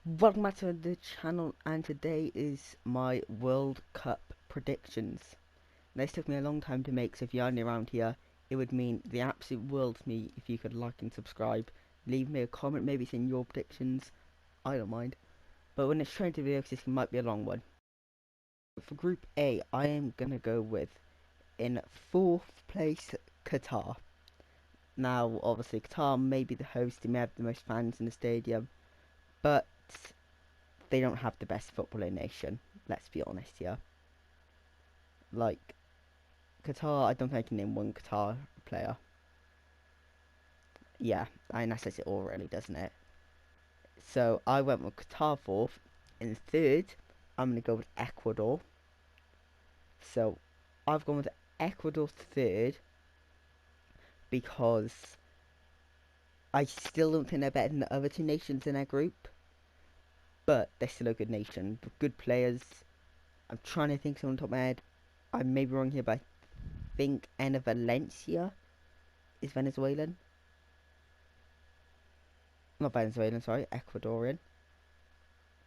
Welcome back to the channel, and today is my World Cup predictions. This took me a long time to make, so if you're only around here, it would mean the absolute world to me if you could like and subscribe. Leave me a comment, maybe it's in your predictions, I don't mind. But when it's straight to video, this might be a long one. For Group A, I am going to go with, in 4th place, Qatar. Now, obviously, Qatar may be the host, they may have the most fans in the stadium, but they don't have the best footballing nation. Let's be honest here. Like, Qatar, I don't think I can name one Qatar player. Yeah, I mean, that says it all, really, doesn't it? So, I went with Qatar 4th. In 3rd, I'm going to go with Ecuador. So, I've gone with Ecuador 3rd because I still don't think they're better than the other two nations in their group. But they're still a good nation, good players. I'm trying to think on the top of my head. I may be wrong here, but I think Enner Valencia is Venezuelan. Not Venezuelan, sorry, Ecuadorian.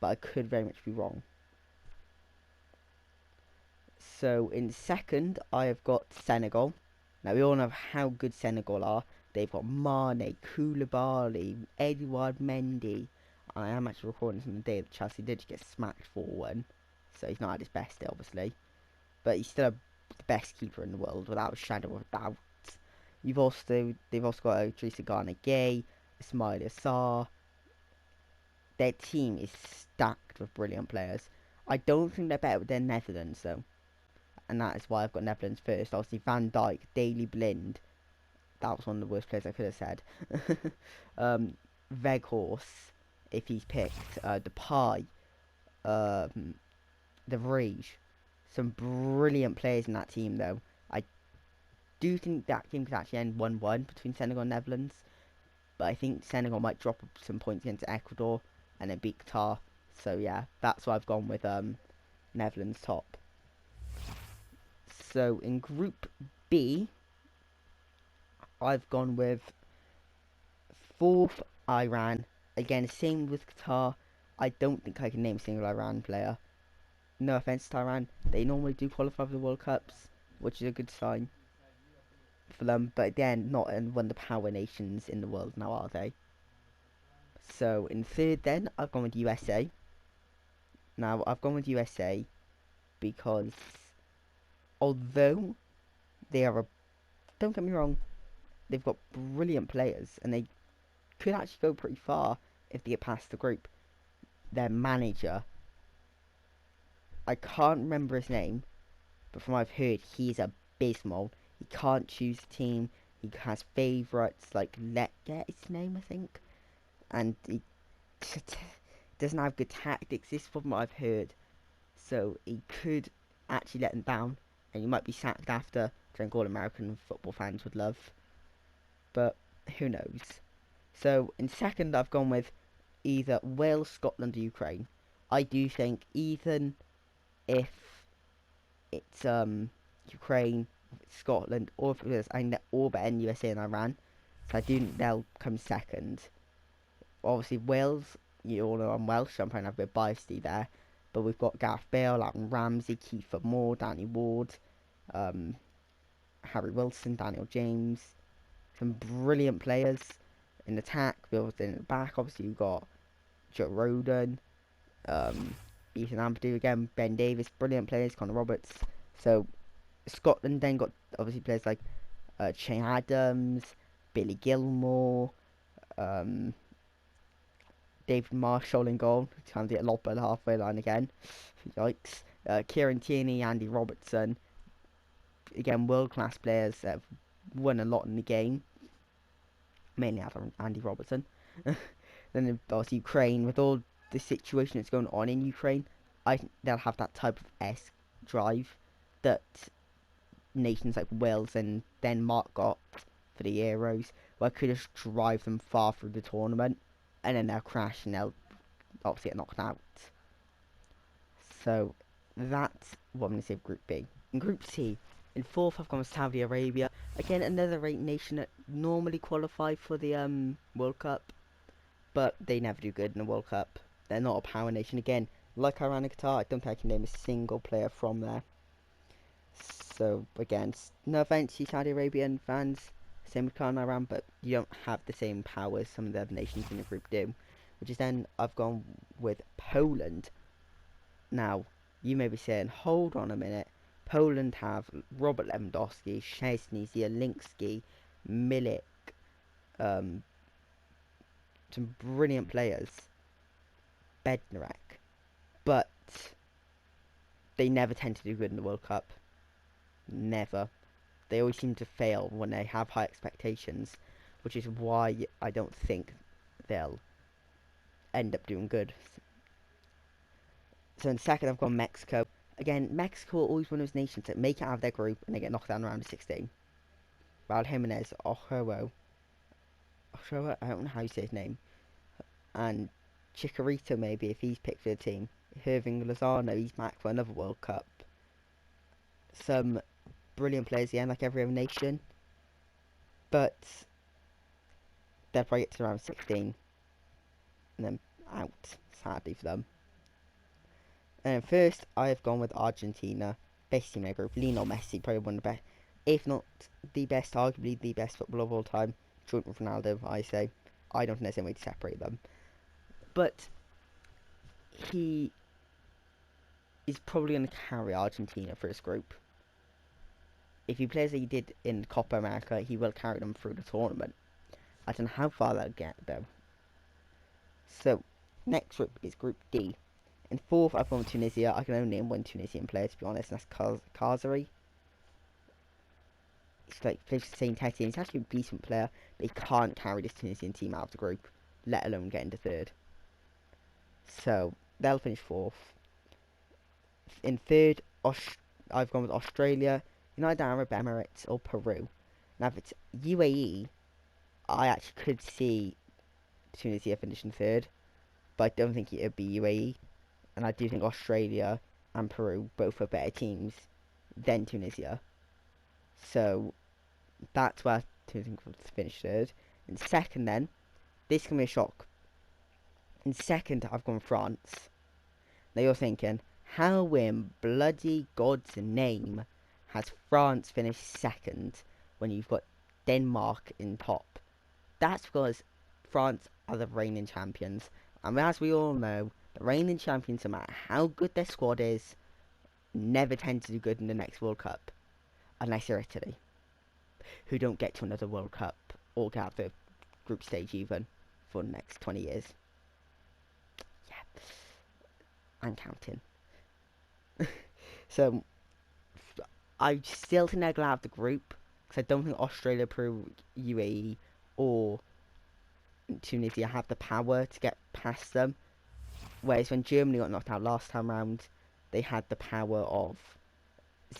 But I could very much be wrong. So in 2nd, I have got Senegal. Now we all know how good Senegal are. They've got Mane, Koulibaly, Edouard Mendy. I am actually recording this on the day that Chelsea did get smacked 4-1. So he's not at his best day, obviously. But he's still the best keeper in the world, without a shadow of a doubt. They've also got Idrissa Gana Gueye, Ismail Assar. Their team is stacked with brilliant players. I don't think they're better than Netherlands though, and that is why I've got Netherlands first. Obviously Van Dijk, Daley Blind. That was one of the worst players I could have said. Weghorst, if he's picked, Depay, De Vrij. Some brilliant players in that team though. I do think that game could actually end 1-1 between Senegal and Netherlands. But I think Senegal might drop some points against Ecuador and then beat Qatar. So yeah, that's why I've gone with Netherlands top. So in Group B, I've gone with 4th Iran. Again, same with Qatar. I don't think I can name a single Iran player. No offense to Iran, they normally do qualify for the World Cups, which is a good sign for them. But again, not in one of the power nations in the world now, are they? So in 3rd then, I've gone with USA. Now, I've gone with USA because although they are don't get me wrong, they've got brilliant players and they could actually go pretty far if they get past the group. Their manager, I can't remember his name, but from what I've heard, he's abysmal. He can't choose a team. He has favourites like Letget, his name, I think, and he doesn't have good tactics. This is from what I've heard. So he could actually let them down, and he might be sacked after, which I think all American football fans would love. But who knows? So in 2nd, I've gone with either Wales, Scotland, or Ukraine. I do think even if it's Ukraine, Scotland, or if it was all but USA and Iran, so I do think they'll come 2nd. Obviously Wales, you all know I'm Welsh, so I'm trying to have a bit of bias there. But we've got Gareth Bale, Aaron Ramsey, Kiefer Moore, Danny Ward, Harry Wilson, Daniel James. Some brilliant players in attack, built in the back. Obviously you've got Joe Roden, Ethan Ampadu again, Ben Davis, brilliant players, Connor Roberts. So Scotland then got obviously players like Che Adams, Billy Gilmore, David Marshall in goal, trying to get a lot by the halfway line again. Yikes. Kieran Tierney, Andy Robertson. Again, world-class players that have won a lot in the game. Mainly Andy Robertson. Then obviously Ukraine, with all the situation that's going on in Ukraine, I think they'll have that type of drive that nations like Wales and Denmark got for the Euros, where I could just drive them far through the tournament, and then they'll crash and they'll obviously get knocked out. So that's what I'm going to say of Group B. In Group C, in 4th I've gone with Saudi Arabia. Again, another great nation that normally qualify for the World Cup, but they never do good in the World Cup. They're not a power nation. Again, like Iran and Qatar, I don't think I can name a single player from there. So again, no offense to Saudi Arabian fans, same with Qatar and Iran, but you don't have the same power as some of the other nations in the group do. Which is then I've gone with Poland. Now, you may be saying, hold on a minute. Poland have Robert Lewandowski, Szczesny, Zielinski, Milik, some brilliant players, Bednarek, but they never tend to do good in the World Cup. Never. They always seem to fail when they have high expectations, which is why I don't think they'll end up doing good. So in second, I've got Mexico. Again, Mexico are always one of those nations that make it out of their group and they get knocked down in round of 16. Raul Jimenez, Ochoa, I don't know how you say his name, and Chicharito maybe if he's picked for the team. Irving Lozano, he's back for another World Cup. Some brilliant players again, like every other nation, but they'll probably get to round 16 and then out, sadly for them. And first, I have gone with Argentina, best team in their group. Lionel Messi, probably one of the best, if not the best, arguably the best footballer of all time. Joint with Ronaldo, I say. I don't think there's any way to separate them. But he is probably going to carry Argentina for his group. If he plays as he did in Copa America, he will carry them through the tournament. I don't know how far they'll get, though. So, next group is Group D. In fourth, I've gone with Tunisia. I can only name one Tunisian player, to be honest, and that's Khazari. He's like plays for the same team. He's actually a decent player, but he can't carry this Tunisian team out of the group, let alone get into third. So they'll finish fourth. In third, I've gone with Australia, United Arab Emirates, or Peru. Now, if it's UAE, I actually could see Tunisia finishing third, but I don't think it would be UAE. And I do think Australia and Peru both are better teams than Tunisia. So that's where Tunisia will finish third. In second then, this can be a shock. In second, I've gone France. Now you're thinking, how in bloody God's name has France finished second when you've got Denmark in top? That's because France are the reigning champions. And as we all know, the reigning champions, no matter how good their squad is, never tend to do good in the next World Cup. Unless you're Italy, who don't get to another World Cup or get out the group stage even for the next 20 years. Yeah, I'm counting. So, I still think they're going to have the group, because I don't think Australia, Peru, UAE, or Tunisia have the power to get past them. Whereas when Germany got knocked out last time round, they had the power of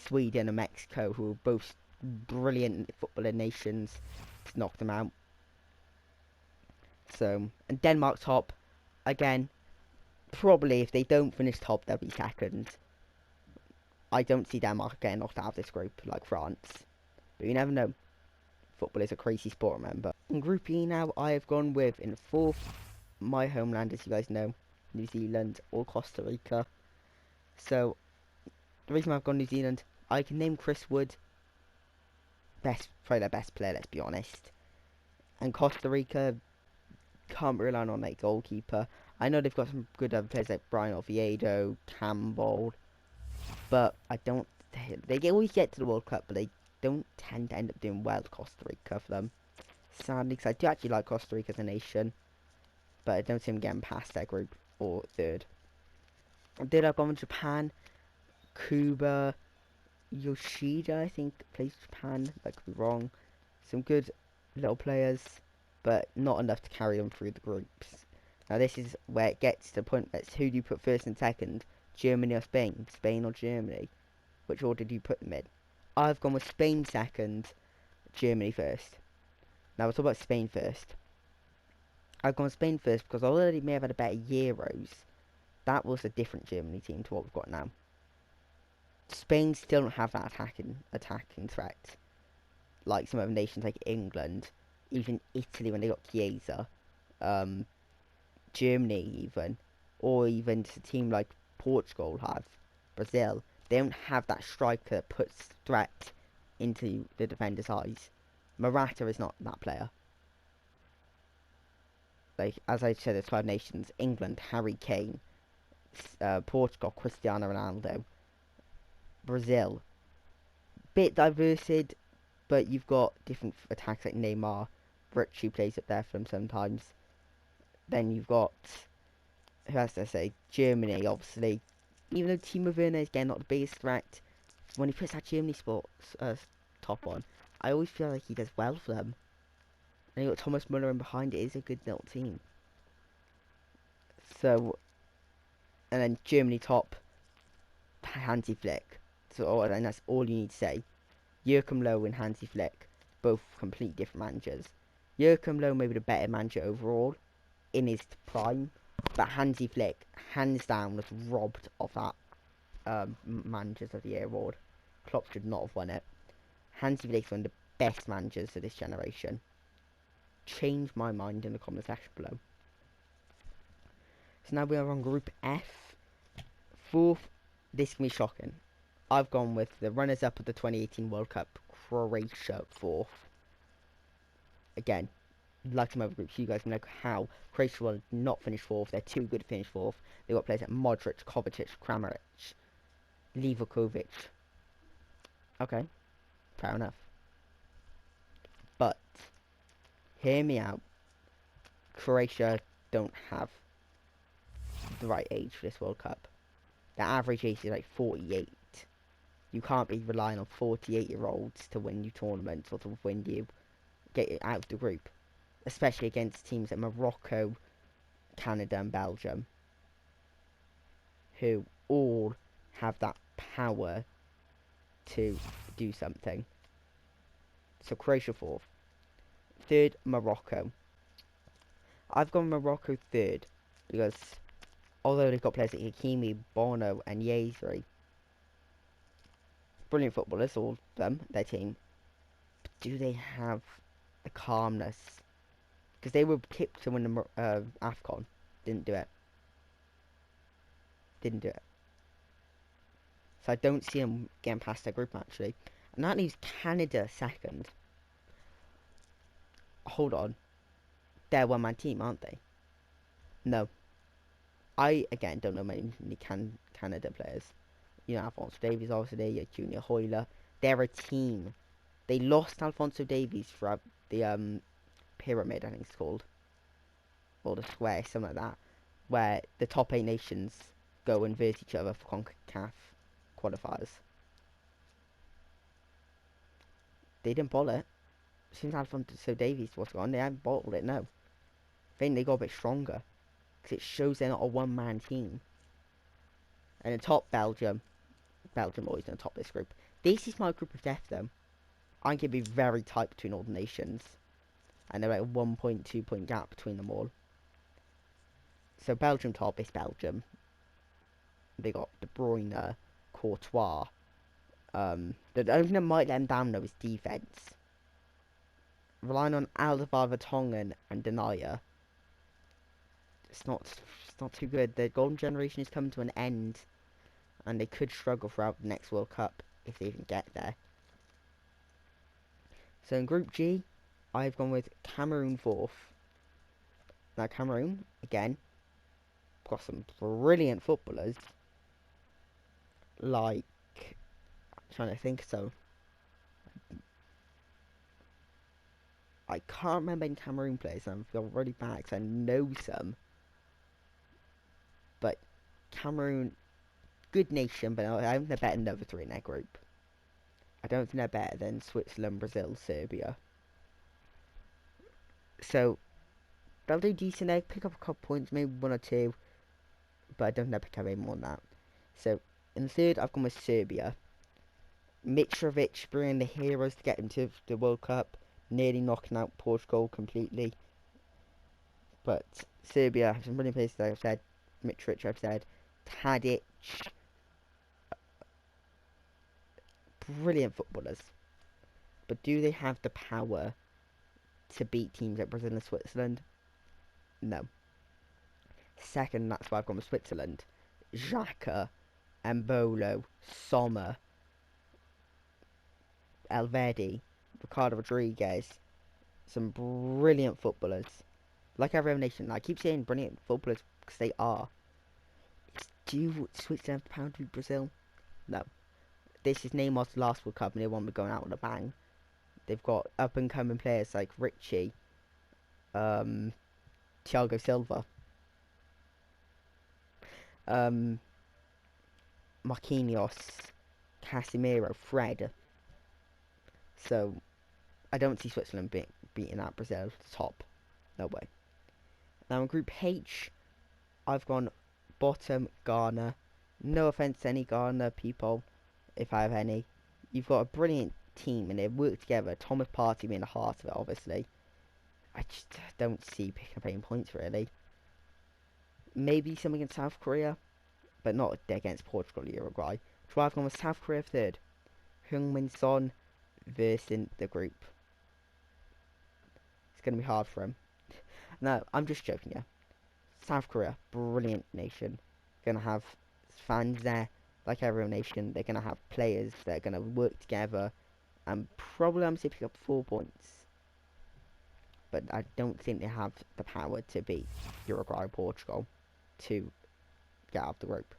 Sweden and Mexico, who were both brilliant footballing nations, to knock them out. So, and Denmark top, again, probably if they don't finish top, they'll be second. I don't see Denmark getting knocked out of this group like France, but you never know. Football is a crazy sport, remember. In Group E now, I have gone with, in fourth, my homeland, as you guys know, New Zealand or Costa Rica. So, the reason I've gone New Zealand, I can name Chris Wood, probably their best player, let's be honest. And Costa Rica, can't rely on a goalkeeper. I know they've got some good other players like Brian Oviedo, Campbell, but I don't. They always get to the World Cup, but they don't tend to end up doing well. Costa Rica for them, sadly, because I do actually like Costa Rica as a nation, but I don't see them getting past their group or third. Third, I've gone with Japan, Kuba, Yoshida, I think, plays Japan. That could be wrong. Some good little players, but not enough to carry them through the groups. Now this is where it gets to the point where it's who do you put first and second? Germany or Spain? Spain or Germany? Which order do you put them in? I've gone with Spain second, Germany first. Now we'll talk about Spain first. I've gone with Spain first because although they may have had a better Euros, that was a different Germany team to what we've got now. Spain still don't have that attacking threat like some other nations like England, even Italy when they got Chiesa, Germany even, or even just a team like Portugal have, Brazil, they don't have that striker that puts threat into the defender's eyes. Morata is not that player. Like, as I said, there's 5 nations: England, Harry Kane; Portugal, Cristiano Ronaldo; Brazil, bit diversified, but you've got different attacks like Neymar, Rich, who plays up there for them sometimes. Then you've got, who else did I say? Germany, obviously. Even though Timo Werner is again not the biggest threat, when he puts that Germany sports top on, I always feel like he does well for them. And you got Thomas Muller in behind. It is a good little team. So, and then Germany top, Hansi Flick. So, and that's all you need to say. Joachim Löw and Hansi Flick, both completely different managers. Joachim Löw may be the better manager overall in his prime, but Hansi Flick, hands down, was robbed of that Managers of the Year award. Klopp should not have won it. Hansi Flick's one of the best managers of this generation. Change my mind in the comment section below. So now we are on Group F. Fourth, this can be shocking. I've gone with the runners-up of the 2018 World Cup, Croatia, fourth. Again, like some other groups, you guys can know how Croatia will not finish fourth. They're too good to finish fourth. They've got players like Modric, Kovacic, Kramaric, Livakovic. Okay, fair enough. But, hear me out. Croatia don't have the right age for this World Cup. The average age is like 48. You can't be relying on 48-year-olds to win you tournaments or to win you, get you out of the group. Especially against teams like Morocco, Canada and Belgium, who all have that power to do something. So Croatia fourth. Third, Morocco. I've gone Morocco third because although they've got players like Hakimi, Bono and Yazri, brilliant footballers, all of them, their team, but do they have the calmness? Because they were tipped to win the AFCON. Didn't do it. So I don't see them getting past their group, actually. And that leaves Canada second. Hold on. They're one-man team, aren't they? No. I, again, don't know many Canada players. You know, Alphonso Davies, obviously, you Junior Hoyler. They're a team. They lost Alphonso Davies throughout the pyramid, I think it's called. Or the square, something like that. Where the top 8 nations go and verse each other for CONCACAF qualifiers. They didn't bowl it. Since Alphonso Davies was gone, they haven't bottled it, no. I think they got a bit stronger. Because it shows they're not a one-man team. And the top, Belgium. Belgium always going to top this group. This is my group of death, though. I'm going to be very tight between all the nations. And they're like a 1.2 point gap between them all. So Belgium top is Belgium. They got De Bruyne, Courtois. The only thing that might let them down, though, is defence. Relying on Alvaro Vertonghen and Denier. It's not too good. The golden generation is coming to an end. And they could struggle throughout the next World Cup if they even get there. So in Group G, I've gone with Cameroon fourth. Now Cameroon, again, got some brilliant footballers. Like, I'm trying to think, so I can't remember any Cameroon players, and I feel really bad because I know some. But Cameroon, good nation, but I don't think they're better than the other 3 in their group. I don't think they're better than Switzerland, Brazil, Serbia. So, they'll do decent there, pick up a couple points, maybe 1 or 2. But I don't think they'll pick up any more than that. So, in the third, I've gone with Serbia. Mitrovic bringing the heroes to get them to the World Cup, nearly knocking out Portugal completely. But Serbia have some brilliant players, like I've said. Mitrovic, I've said. Tadic. Brilliant footballers. But do they have the power to beat teams like Brazil and Switzerland? No. Second, that's why I've gone with Switzerland. Xhaka, Embolo, Sommer, Elvedi, Ricardo Rodriguez. Some brilliant footballers. Like every other nation, I keep saying brilliant footballers because they are. Do Switzerland have the power to beat Brazil? No. This is Neymar's last World Cup and they won't be going out with a bang. They've got up and coming players like Richie, Thiago Silva, Marquinhos, Casemiro, Fred. So I don't see Switzerland beating out Brazil to the top. No way. Now in Group H, I've gone bottom Ghana. No offense to any Ghana people, if I have any. You've got a brilliant team and they work together. Thomas Partey being the heart of it, obviously. I just don't see picking up any points really. Maybe some against South Korea, but not against Portugal or Uruguay. So I've gone with South Korea third. Heung-min Son versus the group. It's going to be hard for him. No, I'm just joking, yeah. South Korea, brilliant nation. Going to have fans there, like every nation. They're going to have players that are going to work together. And probably I'm going to pick up 4 points. But I don't think they have the power to beat Uruguay or Portugal to get out of the group.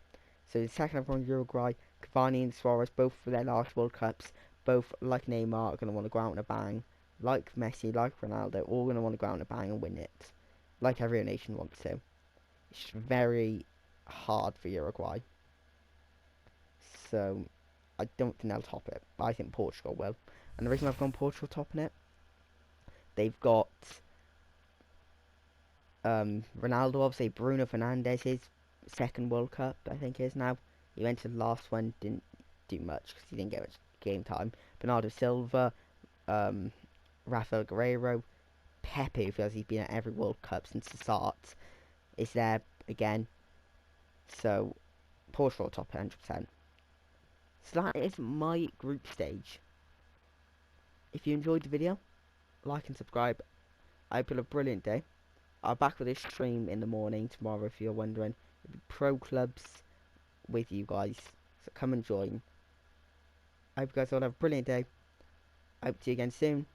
So the second I've gone Uruguay, Cavani and Suarez, both for their last World Cups, both like Neymar are going to want to go out in a bang, like Messi, like Ronaldo, all going to want to go out in a bang and win it, like every nation wants to. It's very hard for Uruguay, so I don't think they'll top it, but I think Portugal will. And the reason I've gone Portugal topping it, they've got Ronaldo, obviously. Bruno Fernandes's second World Cup, I think it is now. He went to the last one, didn't do much because he didn't get much game time. Bernardo Silva, Rafael Guerreiro, Pepe, because he's been at every World Cup since the start, is there again. So Portugal top 100%. So that is my group stage. If you enjoyed the video, like and subscribe. I hope you have a brilliant day. I'll be back with this stream in the morning tomorrow if you're wondering. It'll be pro clubs with you guys, so come and join. I hope you guys all have a brilliant day. I hope to see you again soon,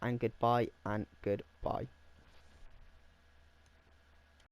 and goodbye and goodbye.